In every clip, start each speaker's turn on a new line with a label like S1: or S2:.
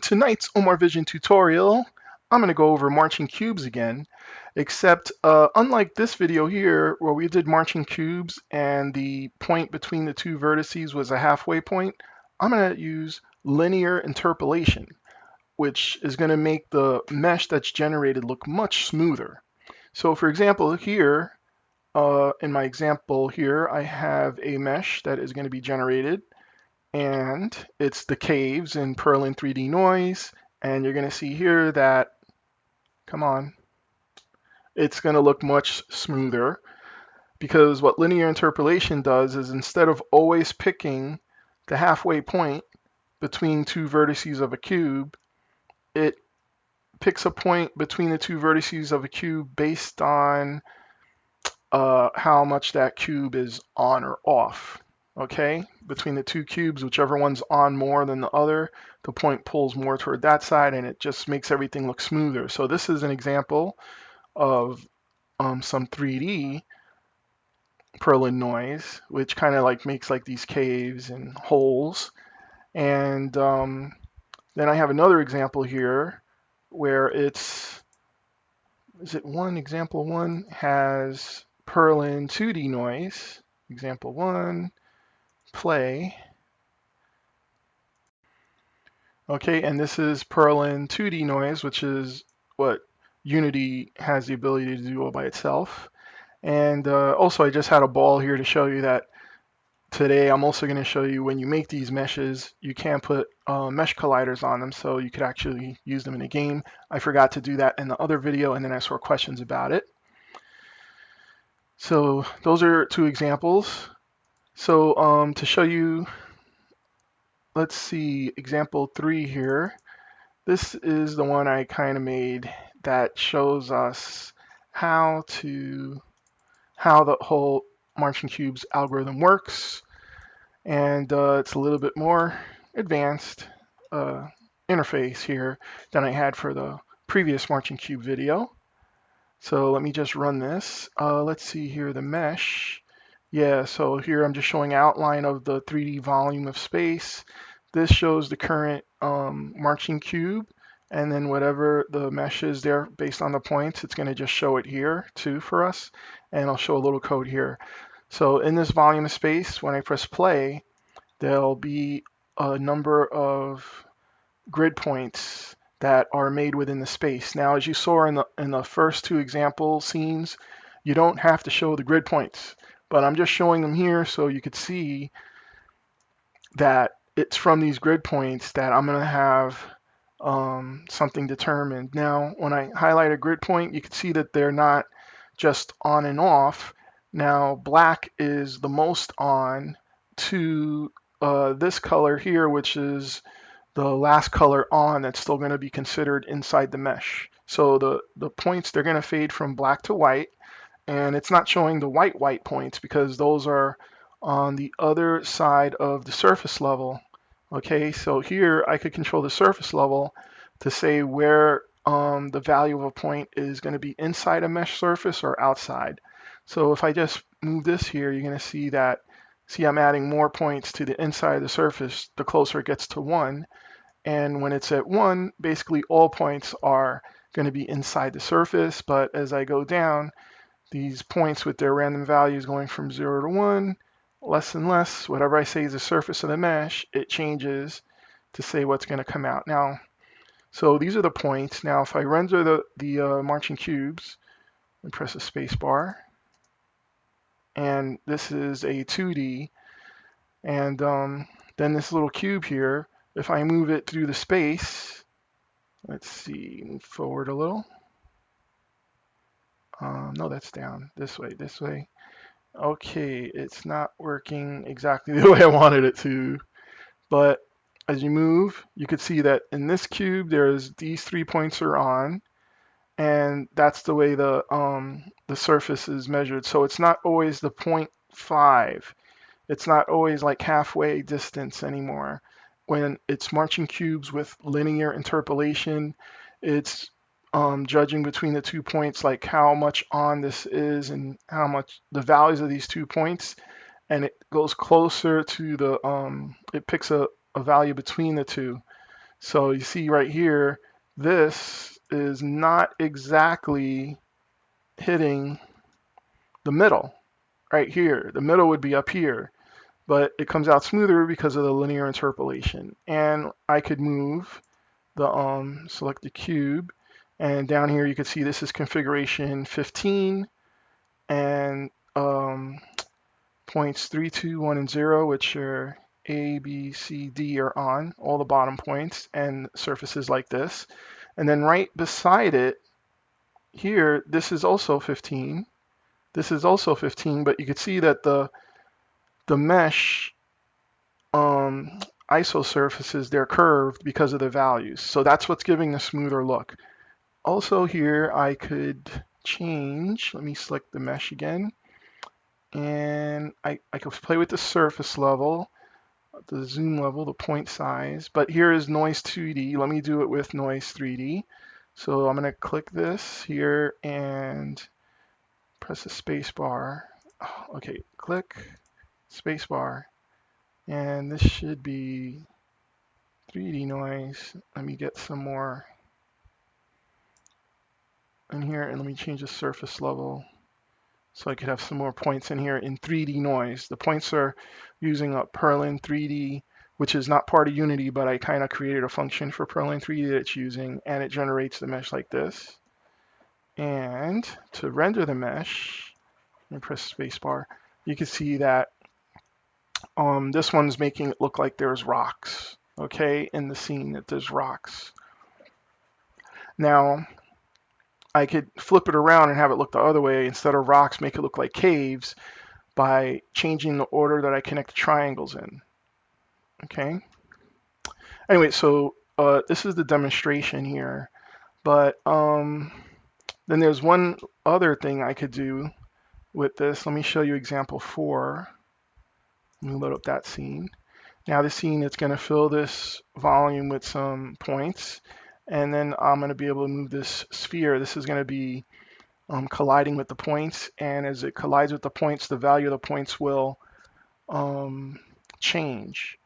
S1: tonight's omarvision tutorial, I'm going to go over marching cubes again, except unlike this video here where we did marching cubes and the point between the two vertices was a halfway point, I'm going to use linear interpolation, which is going to make the mesh that's generated look much smoother. So for example here, in my example here, I have a mesh that is going to be generated, and it's the caves in Perlin 3D Noise, and you're going to see here that, come on, it's going to look much smoother, because what linear interpolation does is instead of always picking the halfway point between two vertices of a cube, it picks a point between the two vertices of a cube based on how much that cube is on or off. Okay, between the two cubes, whichever one's on more than the other, the point pulls more toward that side, and it just makes everything look smoother. So this is an example of some 3D Perlin noise, which kind of like makes like these caves and holes. And then I have another example here where is it one? Example one has Perlin 2D noise. Example one, play. Okay, and this is Perlin 2D noise, which is what Unity has the ability to do all by itself. And also I just had a ball here to show you that today I'm also going to show you when you make these meshes, you can put mesh colliders on them, so you could actually use them in a game. I forgot to do that in the other video, and then I saw questions about it. So those are two examples. So to show you, let's see, example 3 here. This is the one I kind of made that shows us how the whole marching cubes algorithm works, and it's a little bit more advanced interface here than I had for the previous marching cube video. So let me just run this. Let's see here, the mesh. Yeah, so here I'm just showing outline of the 3D volume of space. This shows the current marching cube, and then whatever the mesh is there based on the points, it's going to just show it here too for us. And I'll show a little code here. So in this volume of space, when I press play, there'll be a number of grid points that are made within the space. Now, as you saw in the first two example scenes, you don't have to show the grid points, but I'm just showing them here so you could see that it's from these grid points that I'm going to have something determined. Now, when I highlight a grid point, you can see that they're not just on and off. Now, black is the most on to this color here, which is the last color on that's still going to be considered inside the mesh. So the points, they're going to fade from black to white, and it's not showing the white points because those are on the other side of the surface level. Okay, so here I could control the surface level to say where the value of a point is going to be inside a mesh surface or outside. So if I just move this here, you're going to see that, see, I'm adding more points to the inside of the surface the closer it gets to 1. And when it's at 1, basically all points are going to be inside the surface. But as I go down, these points with their random values going from 0 to 1, less and less, whatever I say is the surface of the mesh, it changes to say what's going to come out. Now, so these are the points. Now, if I render the marching cubes and press the space bar, and this is a 2D, and then this little cube here, if I move it through the space, let's see, move forward a little. No, that's down, this way. Okay, it's not working exactly the way I wanted it to, but as you move, you could see that in this cube, there's these 3 points are on, and that's the way the surface is measured. So it's not always the 0.5. It's not always like halfway distance anymore. When it's marching cubes with linear interpolation, it's judging between the 2 points, like how much on this is and how much the values of these 2 points, and it goes closer to the, it picks a value between the two. So you see right here, this is not exactly hitting the middle right here. The middle would be up here, but it comes out smoother because of the linear interpolation. And I could move the select the cube, and down here you can see this is configuration 15, and points 3, 2, 1, and 0, which are A, B, C, D are on, all the bottom points, and surfaces like this. And then right beside it, here, this is also 15. This is also 15, but you can see that the mesh ISO surfaces, they're curved because of the values. So that's what's giving the smoother look. Also here, I could change, let me select the mesh again, and I could play with the surface level, the zoom level, the point size, but here is noise 2D. Let me do it with noise 3D. So I'm gonna click this here and press the space bar. Okay, click, space bar, and this should be 3D noise. Let me get some more in here, and let me change the surface level so I could have some more points in here in 3D noise. The points are using a Perlin 3D, which is not part of Unity, but I kind of created a function for Perlin 3D that it's using, and it generates the mesh like this. And to render the mesh, let me press spacebar, you can see that this one's making it look like there's rocks, okay, in the scene that there's rocks. Now, I could flip it around and have it look the other way. Instead of rocks, make it look like caves by changing the order that I connect the triangles in. Okay. Anyway, so this is the demonstration here. But then there's one other thing I could do with this. Let me show you example 4. Let me load up that scene. Now this scene, it's going to fill this volume with some points. And then I'm going to be able to move this sphere. This is going to be colliding with the points, and as it collides with the points, the value of the points will change,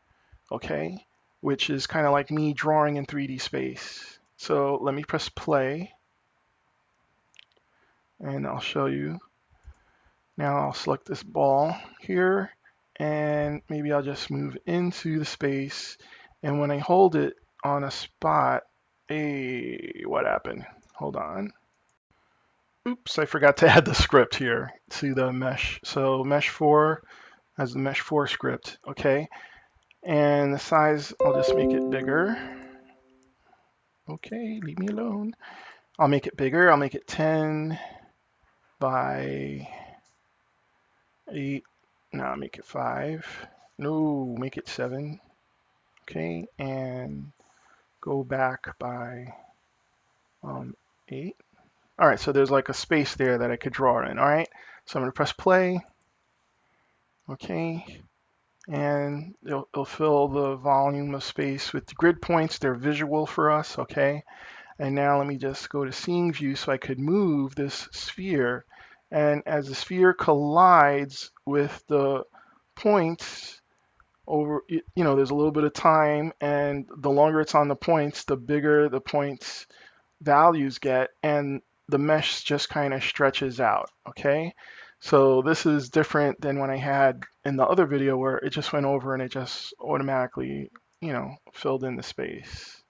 S1: okay? Which is kind of like me drawing in 3D space. So let me press play, and I'll show you. Now I'll select this ball here, and maybe I'll just move into the space, and when I hold it on a spot, hey, what happened? Hold on. Oops, I forgot to add the script here to the mesh. So mesh 4 has the mesh 4 script, okay? And the size, I'll just make it bigger. Okay, leave me alone. I'll make it bigger. I'll make it 10 by 8. No, I'll make it 5. No, make it 7. Okay, and go back by 8. All right, so there's like a space there that I could draw in. All right, so I'm going to press play. Okay, and it'll fill the volume of space with the grid points. They're visual for us. Okay, and now let me just go to scene view so I could move this sphere. And as the sphere collides with the points over, there's a little bit of time, and the longer it's on the points, the bigger the points values get, and the mesh just kind of stretches out, okay? So this is different than when I had in the other video where it just went over and it just automatically, filled in the space.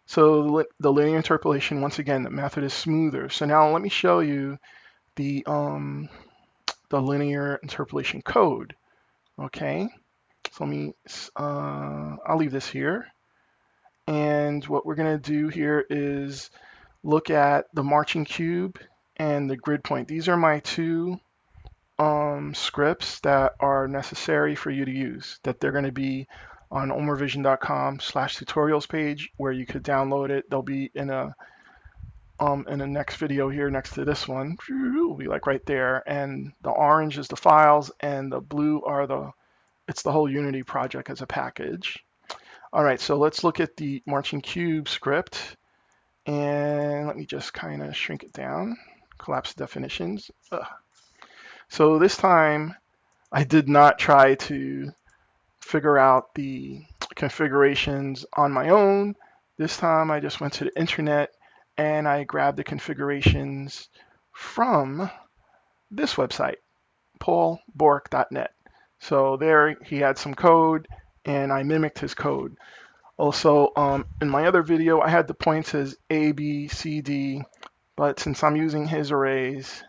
S1: So the linear interpolation, once again, the method is smoother. So now let me show you the linear interpolation code, okay? So let me, I'll leave this here. And what we're gonna do here is look at the marching cube and the grid point. These are my two scripts that are necessary for you to use, that they're going to be on omarvision.com/tutorials page where you could download it. They'll be in a next video here next to this one. It'll be like right there, and the orange is the files, and the blue are it's the whole Unity project as a package. All right, so let's look at the marching cube script. And let me just kind of shrink it down, collapse the definitions. So this time, I did not try to figure out the configurations on my own. This time I just went to the internet and I grabbed the configurations from this website, paulbork.net. So there he had some code and I mimicked his code. Also, in my other video, I had the points as A, B, C, D, but since I'm using his arrays,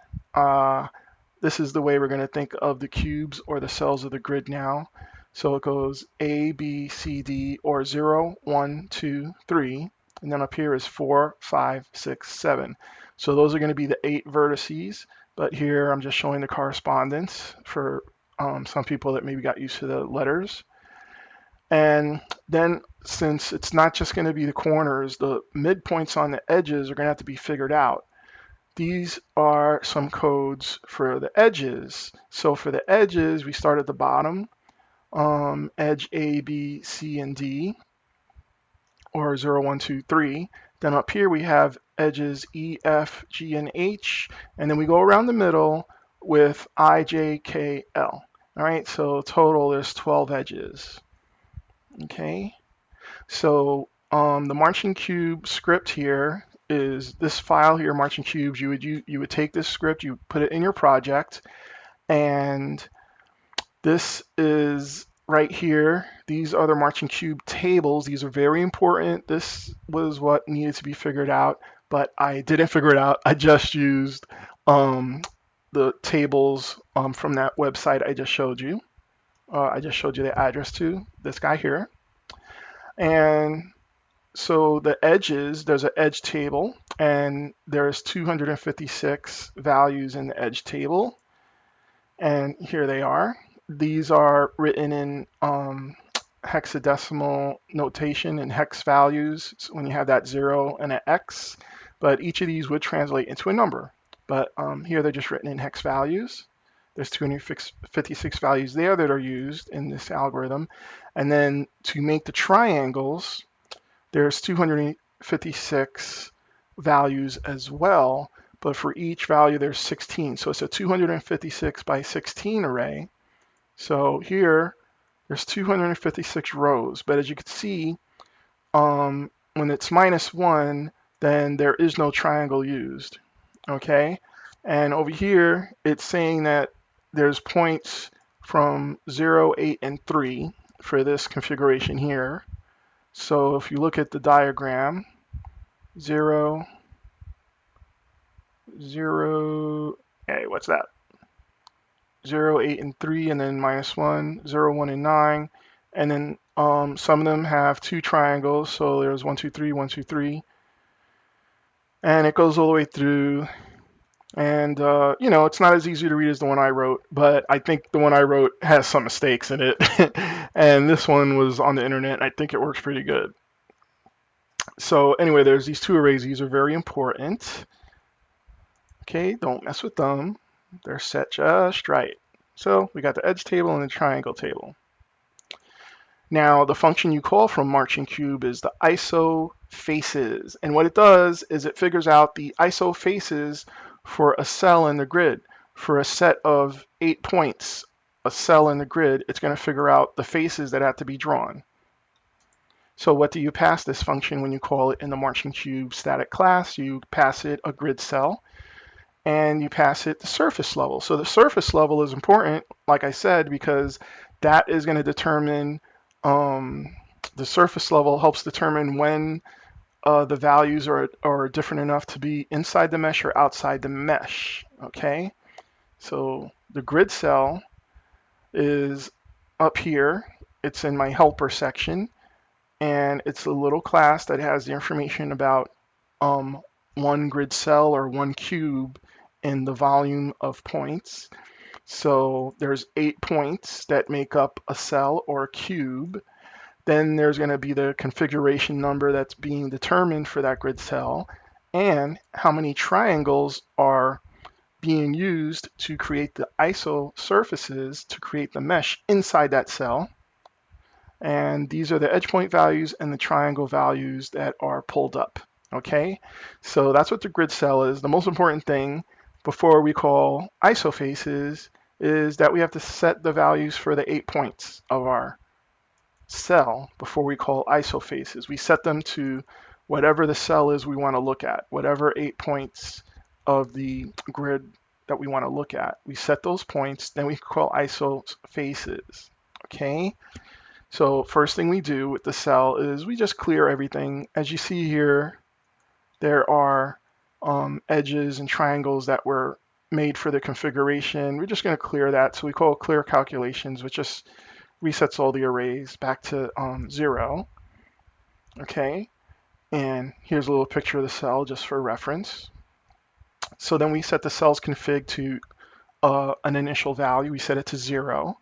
S1: this is the way we're going to think of the cubes or the cells of the grid now. So it goes A, B, C, D, or 0, 1, 2, 3, and then up here is 4, 5, 6, 7. So those are going to be the 8 vertices, but here I'm just showing the correspondence for some people that maybe got used to the letters. And then since it's not just going to be the corners, the midpoints on the edges are going to have to be figured out. These are some codes for the edges. So for the edges, we start at the bottom, edge A, B, C, and D, or 0, 1, 2, 3. Then up here we have edges E, F, G, and H, and then we go around the middle with I, J, K, L. All right, so total there's 12 edges. Okay, so the marching cube script here is this file here, marching cubes. You would take this script, you put it in your project, and this is right here. These are the marching cube tables. These are very important. This was what needed to be figured out, but I didn't figure it out. I just used the tables from that website I just showed you. I just showed you the address to this guy here. And so the edges, there's an edge table, and there's 256 values in the edge table. And here they are. These are written in hexadecimal notation and hex values when you have that 0 and an X. But each of these would translate into a number. But here they're just written in hex values. There's 256 values there that are used in this algorithm. And then to make the triangles, there's 256 values as well, but for each value there's 16. So it's a 256 by 16 array. So here there's 256 rows, but as you can see, when it's -1, then there is no triangle used. Okay, and over here it's saying that there's points from 0, 8, and 3 for this configuration here. So if you look at the diagram, 0, 0, hey, what's that? 0, 8, and 3, and then -1, 0, 1, and 9. And then some of them have 2 triangles, so there's 1, 2, 3, 1, 2, 3. And it goes all the way through. And, you know, it's not as easy to read as the one I wrote, but I think the one I wrote has some mistakes in it. And this one was on the internet, and I think it works pretty good. So anyway, there's these 2 arrays. These are very important. Okay, don't mess with them. They're set just right. So we got the edge table and the triangle table. Now the function you call from marching cube is the IsoFaces. And what it does is it figures out the IsoFaces for a cell in the grid. For a set of 8 points, a cell in the grid, it's going to figure out the faces that have to be drawn. So what do you pass this function when you call it in the marching cube static class? You pass it a grid cell, and you pass it the surface level. So the surface level is important, like I said, because that is going to determine, the surface level helps determine when the values are different enough to be inside the mesh or outside the mesh, okay? So the grid cell is up here. It's in my helper section, and it's a little class that has the information about one grid cell or one cube in the volume of points. So there's 8 points that make up a cell or a cube. Then there's going to be the configuration number that's being determined for that grid cell, and how many triangles are being used to create the iso surfaces to create the mesh inside that cell. And these are the edge point values and the triangle values that are pulled up. Okay, so that's what the grid cell is. The most important thing before we call IsoFaces is that we have to set the values for the 8 points of our cell before we call IsoFaces. We set them to whatever the cell is we want to look at, whatever 8 points of the grid that we want to look at. We set those points, then we call IsoFaces. Okay? So first thing we do with the cell is we just clear everything. As you see here, there are edges and triangles that were made for the configuration. We're just going to clear that. So we call clear calculations, which just resets all the arrays back to 0. Okay, and here's a little picture of the cell just for reference. So then we set the cell's config to an initial value. We set it to 0.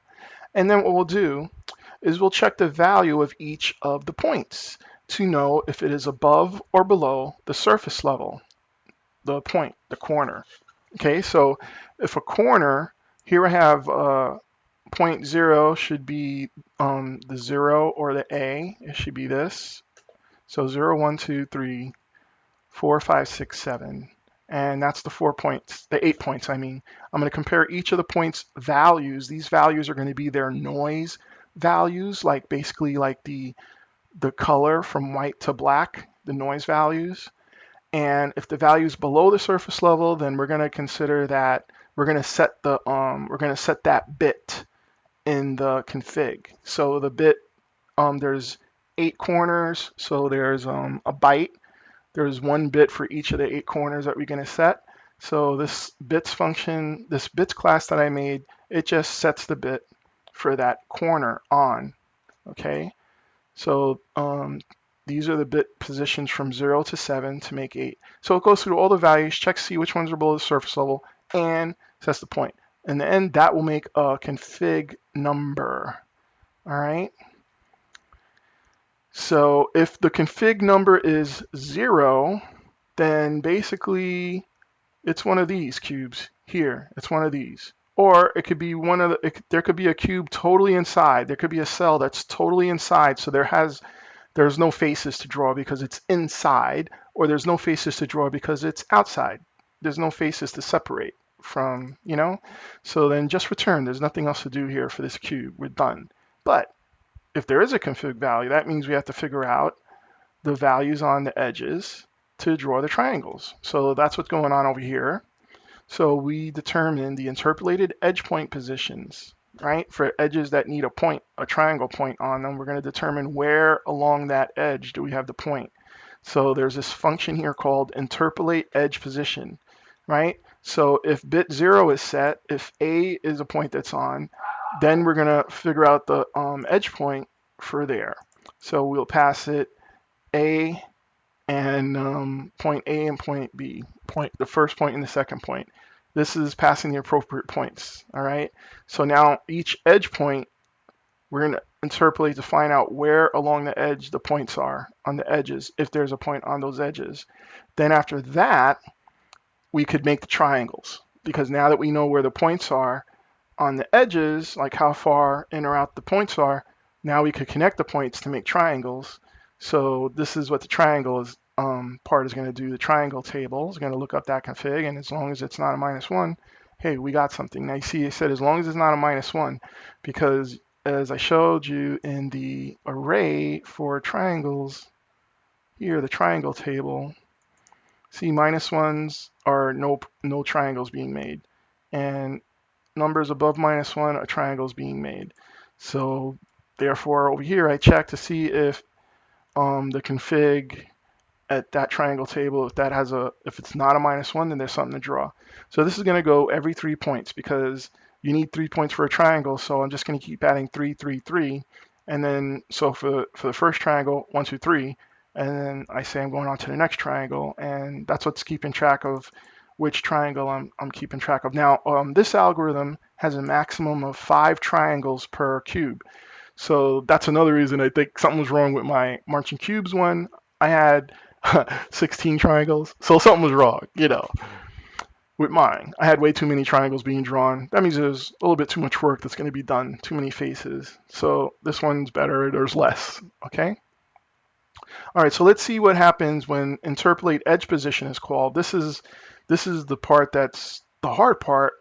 S1: And then what we'll do is we'll check the value of each of the points to know if it is above or below the surface level, the point, the corner. Okay, so if a corner, here I have point 0 should be the 0 or the A. It should be this. So 0, 1, 2, 3, 4, 5, 6, 7. And that's the 4 points, the 8 points, I mean. I'm going to compare each of the points' values. These values are going to be their noise values, like basically like the color from white to black, the noise values. And if the value is below the surface level, then we're going to consider that we're going to set that bit in the config. So the bit, there's 8 corners, so there's a byte. There's 1 bit for each of the 8 corners that we're going to set. So this bits function, this bits class that I made, it just sets the bit for that corner on. Okay, so these are the bit positions from 0 to 7 to make 8. So it goes through all the values, checks to see which ones are below the surface level, and sets the point. In the end, that will make a config number. All right. So if the config number is 0, then basically it's one of these cubes here. It's one of these. Or it could be one of the, there could be a cube totally inside. There could be a cell that's totally inside. So there's no faces to draw because it's inside, or there's no faces to draw because it's outside. There's no faces to separate from, So then just return. There's nothing else to do here for this cube. We're done. But if there is a config value, that means we have to figure out the values on the edges to draw the triangles. So that's what's going on over here. So we determine the interpolated edge point positions, right? For edges that need a point, a triangle point on them, we're going to determine where along that edge do we have the point. So there's this function here called interpolate edge position, right? So if bit 0 is set, if A is a point that's on, then we're going to figure out the edge point for there. So we'll pass it A and point A and point B, the first point and the second point. This is passing the appropriate points, all right? So now each edge point, we're going to interpolate to find out where along the edge the points are on the edges, if there's a point on those edges. Then after that, we could make the triangles, because now that we know where the points are on the edges, like how far in or out the points are, now we could connect the points to make triangles. So this is what the triangle is, part is going to do. The triangle table is going to look up that config, and as long as it's not a -1, hey, we got something. Now you see I said as long as it's not a -1, because as I showed you in the array for triangles, here the triangle table, see -1s are no triangles being made, and numbers above -1 are triangles being made. So therefore over here I check to see if the config at that triangle table, if it's not a -1, then there's something to draw. So this is going to go every 3 points because you need 3 points for a triangle. So I'm just going to keep adding 3, 3, 3, and then so for the first triangle, 1, 2, 3, and then I say I'm going on to the next triangle, and that's what's keeping track of which triangle I'm keeping track of. Now this algorithm has a maximum of 5 triangles per cube. So that's another reason I think something was wrong with my marching cubes one. I had 16 triangles, so something was wrong, with mine. I had way too many triangles being drawn. That means there's a little bit too much work that's going to be done, too many faces. So this one's better, there's less, okay? All right, so let's see what happens when interpolate edge position is called. This is the part that's the hard part,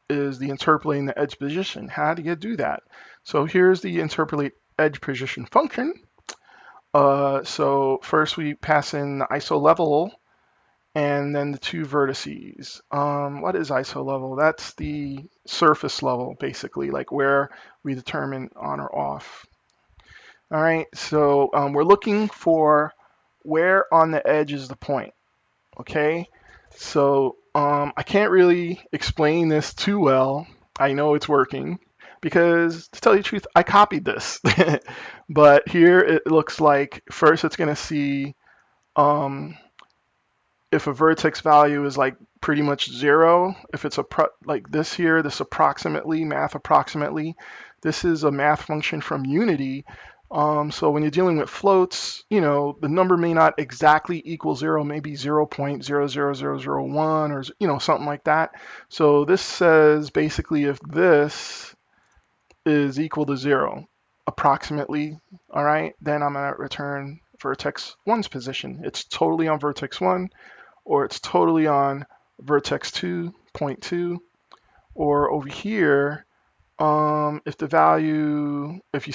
S1: is the interpolating the edge position. How do you do that? So here's the interpolate edge position function. So first we pass in the ISO level and then the two vertices. What is ISO level? That's the surface level, basically, like where we determine on or off. All right, so we're looking for where on the edge is the point, okay? So I can't really explain this too well. I know it's working because, to tell you the truth, I copied this. But here it looks like first it's going to see if a vertex value is like pretty much 0, if it's like this here, this approximately, math approximately, this is a math function from Unity. So when you're dealing with floats, you know, the number may not exactly equal 0, maybe 0.00001 or, you know, something like that. So this says basically if this is equal to 0, approximately, all right, then I'm going to return vertex 1's position. It's totally on vertex 1, or it's totally on vertex 2.2, or over here, if the value, if you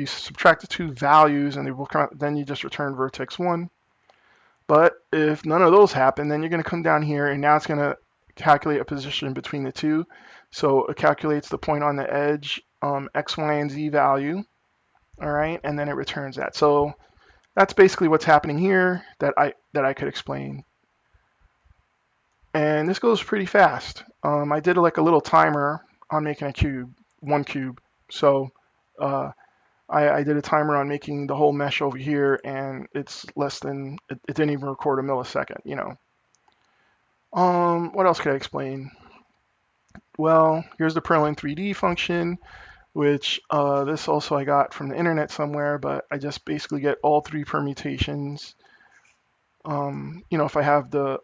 S1: subtract the two values and they will come out, then you just return vertex 1. But if none of those happen, then you're going to come down here and now it's going to calculate a position between the two. So it calculates the point on the edge, x, y, and z value, all right, and then it returns that. So that's basically what's happening here that I could explain. And this goes pretty fast. I did like a little timer on making a cube, one cube. So I did a timer on making the whole mesh over here, and it's less than, it didn't even record a millisecond, you know. What else could I explain? Well, here's the Perlin 3D function, which this also I got from the internet somewhere, but I just basically get all three permutations. You know, if I have the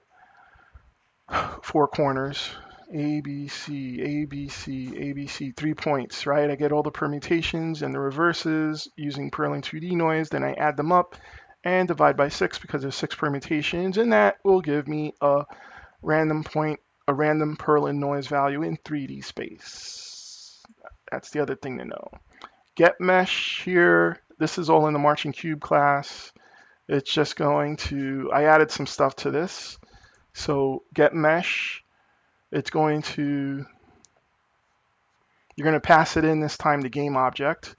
S1: four corners, A, B, C, A, B, C, A, B, C, 3 points, right? I get all the permutations and the reverses using Perlin 2D noise, then I add them up and divide by 6 because there's 6 permutations, and that will give me a random point, a random Perlin noise value in 3D space. That's the other thing to know. Get mesh here, this is all in the marching cube class. It's just going to, I added some stuff to this. So get mesh, it's going to, you're going to pass it in this time the game object,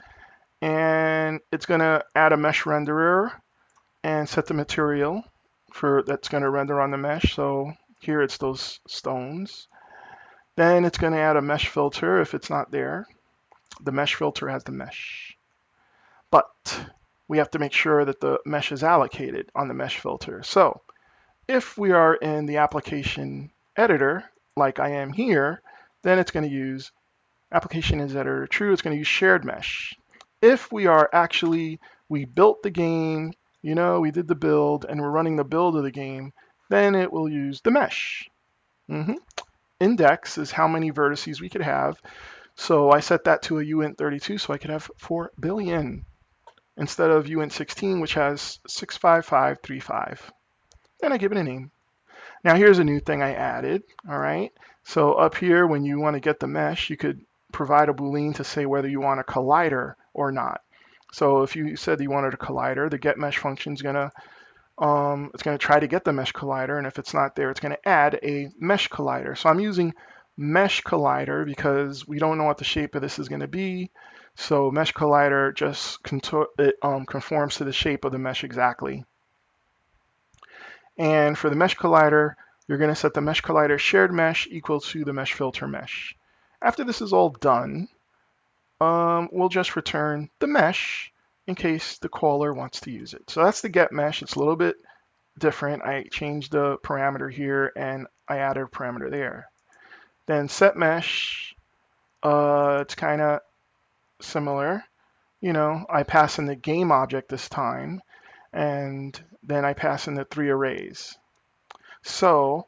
S1: and it's going to add a mesh renderer and set the material for that's going to render on the mesh. So here it's those stones. Then it's going to add a mesh filter if it's not there. The mesh filter has the mesh. But we have to make sure that the mesh is allocated on the mesh filter. So if we are in the application editor, like I am here, then it's going to use application is editor true, it's going to use shared mesh. If we are actually, we built the game, you know, we did the build and we're running the build of the game, then it will use the mesh. Index is how many vertices we could have. So I set that to a uint32 so I could have 4 billion instead of uint16, which has 65535. Then I give it a name. Now here's a new thing I added, all right? So up here, when you want to get the mesh, you could provide a Boolean to say whether you want a collider or not. So if you said you wanted a collider, the getMesh function is gonna try to get the mesh collider, and if it's not there, it's gonna add a mesh collider. So I'm using mesh collider because we don't know what the shape of this is gonna be. So mesh collider just conforms to the shape of the mesh exactly. And for the mesh collider, you're going to set the mesh collider shared mesh equal to the mesh filter mesh. After this is all done, we'll just return the mesh in case the caller wants to use it. So that's the get mesh. It's a little bit different. I changed the parameter here and I added a parameter there. Then set mesh, it's kind of similar. You know, I pass in the game object this time, and then I pass in the 3 arrays. So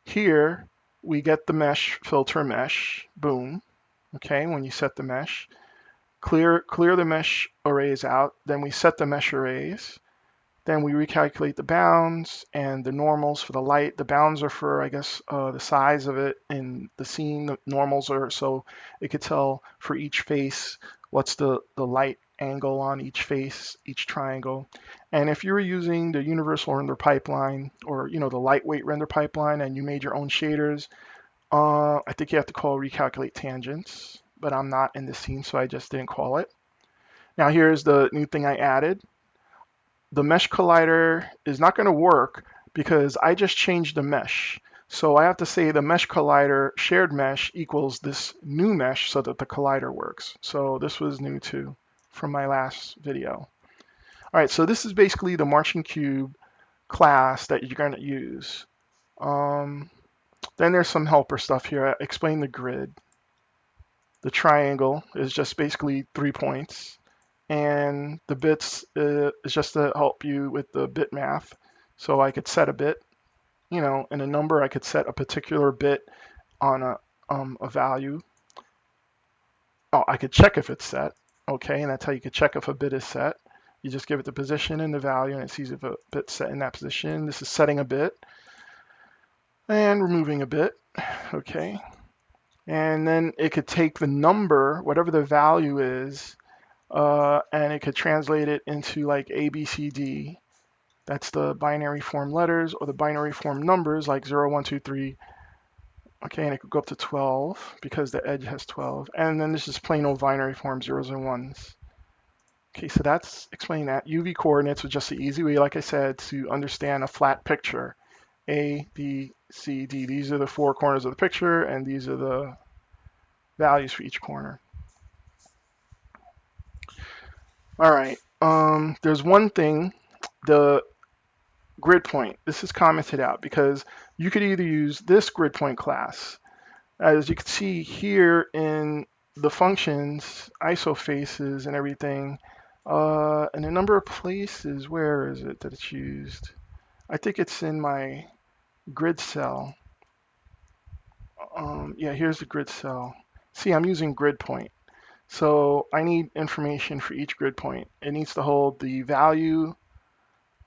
S1: here we get the mesh filter mesh, boom. Okay, when you set the mesh, clear the mesh arrays out, then we set the mesh arrays, then we recalculate the bounds and the normals for the light. The bounds are for, I guess, the size of it in the scene. The normals are so it could tell for each face what's the light angle on each face, each triangle. And if you were using the universal render pipeline, or the lightweight render pipeline, and you made your own shaders, I think you have to call recalculate tangents, but I'm not in this scene, so I just didn't call it. Now here's the new thing I added. The mesh collider is not going to work because I just changed the mesh. So I have to say the mesh collider shared mesh equals this new mesh so that the collider works. So this was new too from my last video. All right, so this is basically the marching cube class that you're going to use. Then there's some helper stuff here. I explain the grid. The triangle is just basically 3 points. And the bits is just to help you with the bit math. So I could set a bit, in a number, I could set a particular bit on a value. Oh, I could check if it's set. Okay, and that's how you could check if a bit is set. You just give it the position and the value, and it sees if a bit's set in that position. This is setting a bit and removing a bit. Okay, and then it could take the number, whatever the value is, and it could translate it into like A, B, C, D. That's the binary form letters, or the binary form numbers like 0, 1, 2, 3. Okay, and it could go up to 12 because the edge has 12. And then this is plain old binary form, zeros and ones. Okay, so that's explaining that. UV coordinates was just the easy way, like I said, to understand a flat picture. A, B, C, D. These are the 4 corners of the picture, and these are the values for each corner. All right, there's one thing, the grid point. This is commented out because you could either use this grid point class. As you can see here in the functions, IsoFaces and everything, in a number of places, where is it that it's used? I think it's in my grid cell. Yeah, here's the grid cell. See, I'm using grid point. So I need information for each grid point. It needs to hold the value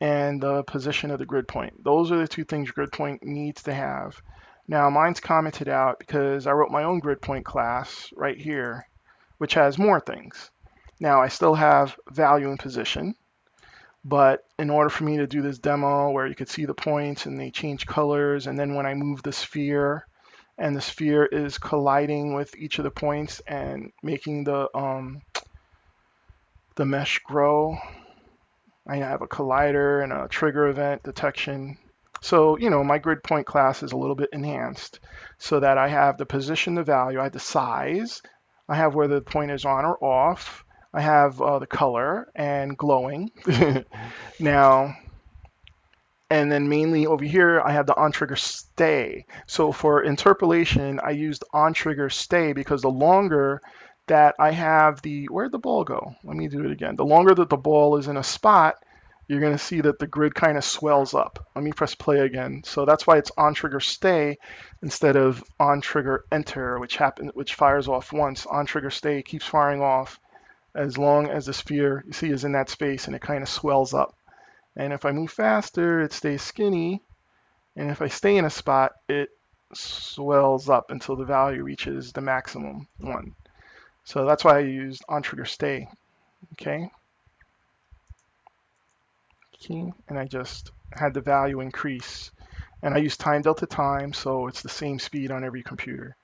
S1: and the position of the grid point. Those are the 2 things grid point needs to have. Now mine's commented out because I wrote my own grid point class right here, which has more things. Now I still have value and position, but in order for me to do this demo where you could see the points and they change colors, and then when I move the sphere and the sphere is colliding with each of the points and making the mesh grow, I have a collider and a trigger event detection. So, my grid point class is a little bit enhanced so that I have the position, the value, I have the size, I have whether the point is on or off, I have the color and glowing. Now, and then mainly over here, I have the on-trigger stay. So for interpolation, I used on-trigger stay because the longer that I have where'd the ball go? Let me do it again. The longer that the ball is in a spot, you're going to see that the grid kind of swells up. Let me press play again. So that's why it's on-trigger stay instead of on-trigger enter, which fires off once. On-trigger stay keeps firing off as long as the sphere, you see, is in that space, and it kind of swells up. And if I move faster, it stays skinny. And if I stay in a spot, it swells up until the value reaches the maximum 1. So that's why I used on-trigger stay. Okay. And I just had the value increase. And I use time delta time, so it's the same speed on every computer.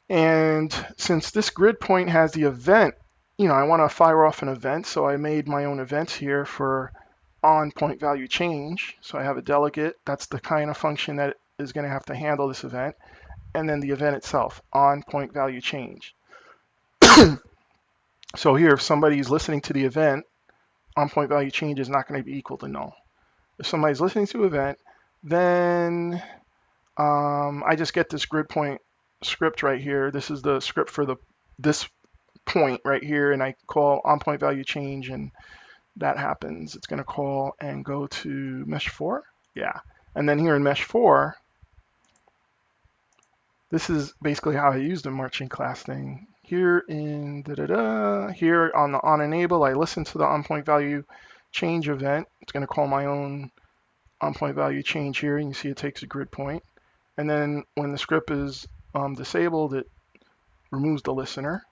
S1: And since this grid point has the event, I want to fire off an event, so I made my own events here for on point value change. So I have a delegate. That's the kind of function that is going to have to handle this event. And then the event itself, on point value change. So here, if somebody's listening to the event, on point value change is not going to be equal to null. If somebody's listening to event, then I just get this grid point script right here. This is the script for this point right here, and I call on point value change, and that happens. It's going to call and go to mesh 4. Yeah. And then here in mesh 4, this is basically how I use the marching class thing. Here in here on the on enable, I listen to the on point value change event. It's going to call my own on point value change here, and you see it takes a grid point. And then when the script is disabled, it removes the listener.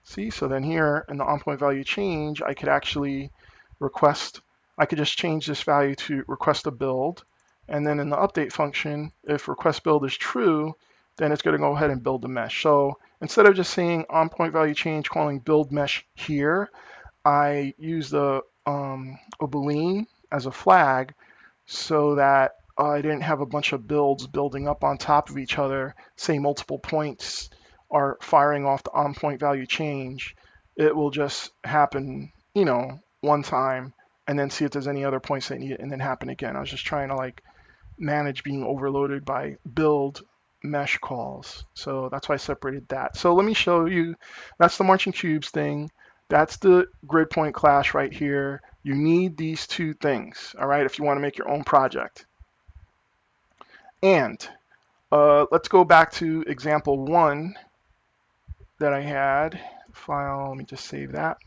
S1: See, so then here in the on-point value change, I could actually request, I could just change this value to request a build. And then in the update function, if request build is true, then it's going to go ahead and build the mesh. So instead of just saying on-point value change, calling build mesh here, I use the a Boolean as a flag so that I didn't have a bunch of builds building up on top of each other, say multiple points are firing off the on point value change. It will just happen, one time and then see if there's any other points that need it and then happen again. I was just trying to like manage being overloaded by build mesh calls. So that's why I separated that. So let me show you, that's the marching cubes thing. That's the grid point class right here. You need these two things, all right, if you want to make your own project. And let's go back to example 1 that I had. File, let me just save that.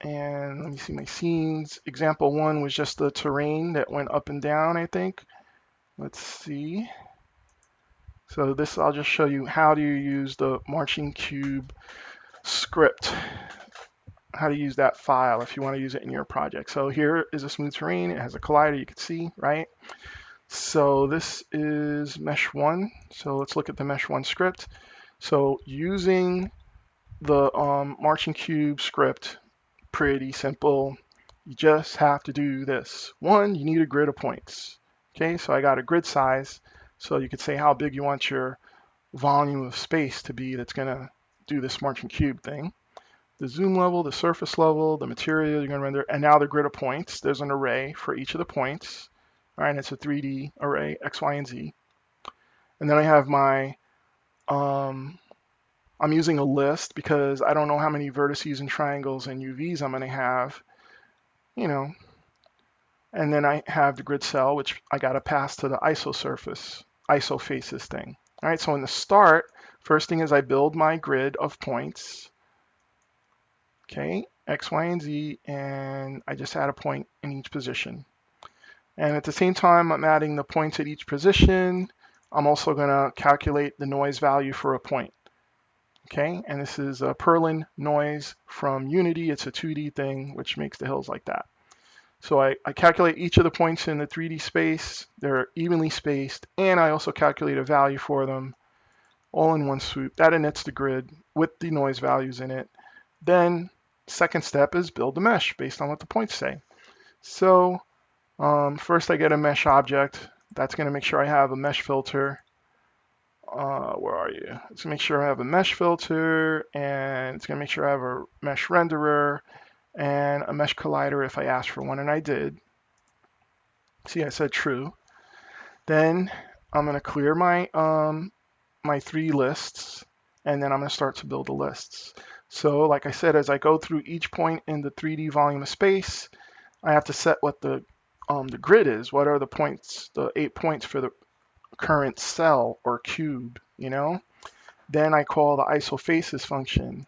S1: And let me see my scenes. Example 1 was just the terrain that went up and down, I think. Let's see. So this, I'll just show you how do you use the marching cube script, how to use that file if you want to use it in your project. So here is a smooth terrain. It has a collider, you can see, right? So this is mesh 1. So let's look at the mesh 1 script. So using the marching cube script, pretty simple. You just have to do this. 1, you need a grid of points. Okay, so I got a grid size. So you could say how big you want your volume of space to be that's going to do this marching cube thing. The zoom level, the surface level, the material you're going to render, and now the grid of points. There's an array for each of the points. All right, and it's a 3D array, X, Y, and Z. And then I have my, I'm using a list because I don't know how many vertices and triangles and UVs I'm going to have, And then I have the grid cell, which I got to pass to the IsoFaces thing. All right, so in the start, first thing is I build my grid of points. Okay, X, Y, and Z, and I just add a point in each position. And at the same time, I'm adding the points at each position. I'm also going to calculate the noise value for a point. Okay, and this is a Perlin Noise from Unity. It's a 2D thing, which makes the hills like that. So I calculate each of the points in the 3D space. They're evenly spaced, and I also calculate a value for them all in one swoop. That inits the grid with the noise values in it. Then second step is build the mesh based on what the points say. So first I get a mesh object. That's going to make sure I have a mesh filter. Where are you? It's going to make sure I have a mesh filter, and it's going to make sure I have a mesh renderer and a mesh collider if I asked for one, and I did. See, I said true. Then I'm going to clear my my 3 lists, and then I'm going to start to build the lists. So like I said, as I go through each point in the 3D volume of space, I have to set what the grid is. What are the points, the 8 points for the current cell or cube, Then I call the IsoFaces function,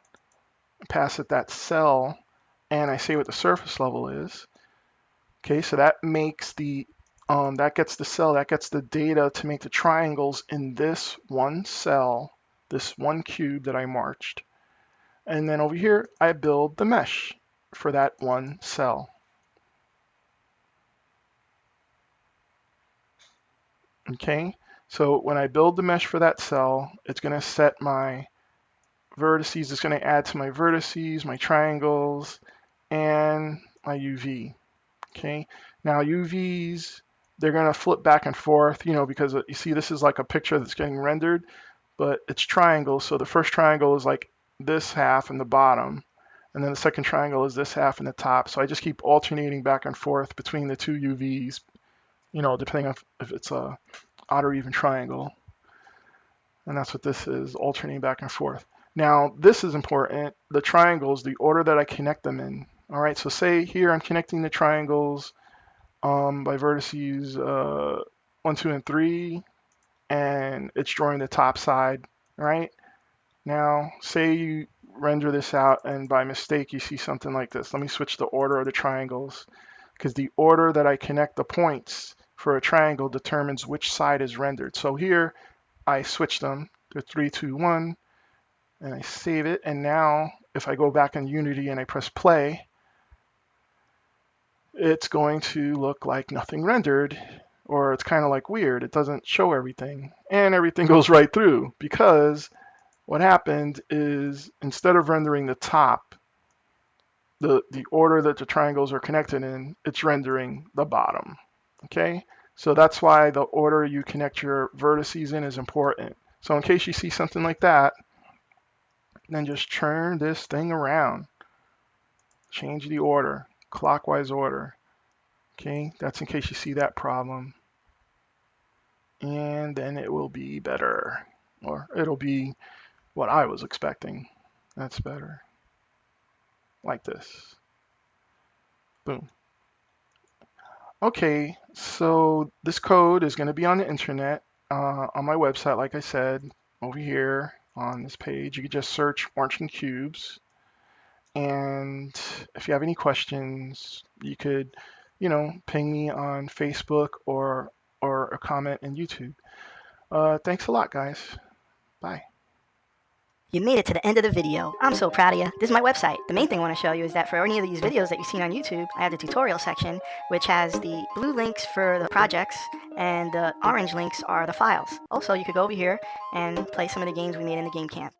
S1: pass it that cell, and I say what the surface level is. Okay, so that makes the that gets the cell, that gets the data to make the triangles in this one cell, this one cube that I marched. And then over here, I build the mesh for that one cell. Okay, so when I build the mesh for that cell, it's going to set my vertices, it's going to add to my vertices, my triangles, and my UV. Okay, now UVs, they're going to flip back and forth, because you see this is like a picture that's getting rendered, but it's triangles. So the first triangle is like this half in the bottom, and then the second triangle is this half in the top. So I just keep alternating back and forth between the two UVs, depending on if it's a odd or even triangle. And that's what this is, alternating back and forth. Now, this is important. The triangles, the order that I connect them in. All right, so say here I'm connecting the triangles by vertices 1, 2, and 3, and it's drawing the top side, right? Now, say you render this out, and by mistake you see something like this. Let me switch the order of the triangles, because the order that I connect the points for a triangle determines which side is rendered. So here, I switch them to 3, 2, 1, and I save it. And now if I go back in Unity and I press play, it's going to look like nothing rendered, or it's kind of like weird. It doesn't show everything, and everything goes right through, because what happened is instead of rendering the top, the order that the triangles are connected in, it's rendering the bottom. Okay, so that's why the order you connect your vertices in is important. So in case you see something like that, then just turn this thing around, change the order, clockwise order. Okay, that's in case you see that problem. And then it will be better, or it'll be what I was expecting. That's better. Like this. Boom. Okay, so this code is going to be on the internet, on my website, like I said, over here on this page. You can just search Orange Cubes. And if you have any questions, you could, ping me on Facebook or a comment in YouTube. Thanks a lot, guys. Bye.
S2: You made it to the end of the video. I'm so proud of you. This is my website. The main thing I want to show you is that for any of these videos that you've seen on YouTube, I have the tutorial section, which has the blue links for the projects, and the orange links are the files. Also, you could go over here and play some of the games we made in the game camp.